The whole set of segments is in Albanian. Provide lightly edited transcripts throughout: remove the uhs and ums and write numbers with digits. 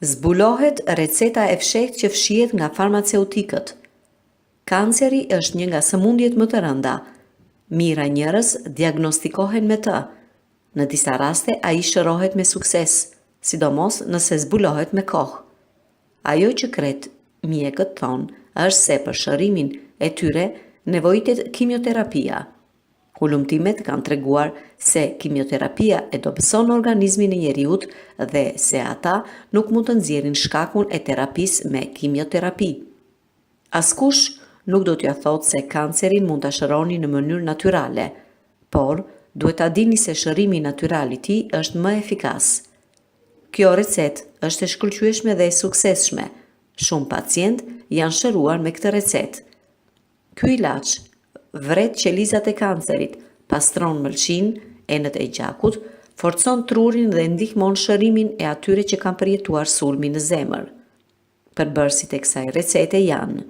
Zbulohet receta e fshehtë që fshihet nga farmaceutikët. Kanceri është një nga sëmundjet më të rënda. Mira njerëz diagnostikohen me të. Në disa raste ai shërohet me sukses, sidomos nëse zbulohet me kohë. Ajo që kret mjekët thonë është se për shërimin e tyre nevojitet kimioterapia. Hulumtimet kanë treguar se kimioterapia e dobëson organizmin e njeriut dhe se ata nuk mund të nxjerrin shkakun e terapisë me kimioterapi. Askush nuk do t'ja thotë se kancerin mund ta shëroni në mënyrë natyrale, por duhet ta dini se shërimi natyral i tij është më efikas. Kjo recetë është e shkëlqyeshme dhe e suksesshme. Shumë pacient janë shëruar me këtë recetë. Ky ilaç vret qelizat e kancerit, pastron mëlçinë, enët e gjakut, forcon trurin dhe ndihmon shërimin e atyre që kanë përjetuar sulmi në zemër. Përbërësit e kësaj recete janë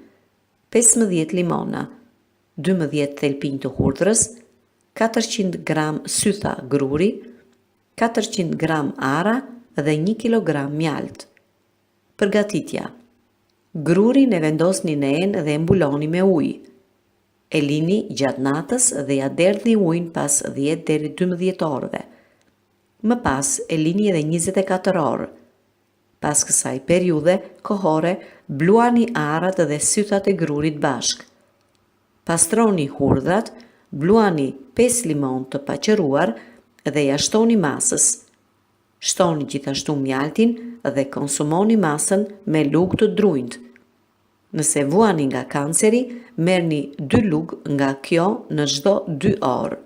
15 limona, 12 thelpinj të hudhrës, 400 gram sytha gruri, 400 gram ara dhe 1 kg mjalt. Përgatitja. Grurin e vendosni në enë dhe mbuloni me ujë. E lini gjatë natës dhe ja derdhni ujin pas 10 deri 12 orëve. Më pas e lini edhe 24 orë. Pas kësaj periudhe kohore, bluani arat dhe sythat e grurit bashk. Pastroni hurdhat, bluani 5 limon të paqëruar dhe ja shtoni masës. Shtoni gjithashtu mjaltin dhe konsumoni masën me lugë të drunjtë. Nëse vuani nga kanceri, merrni 2 lugë nga kjo në çdo 2 orë.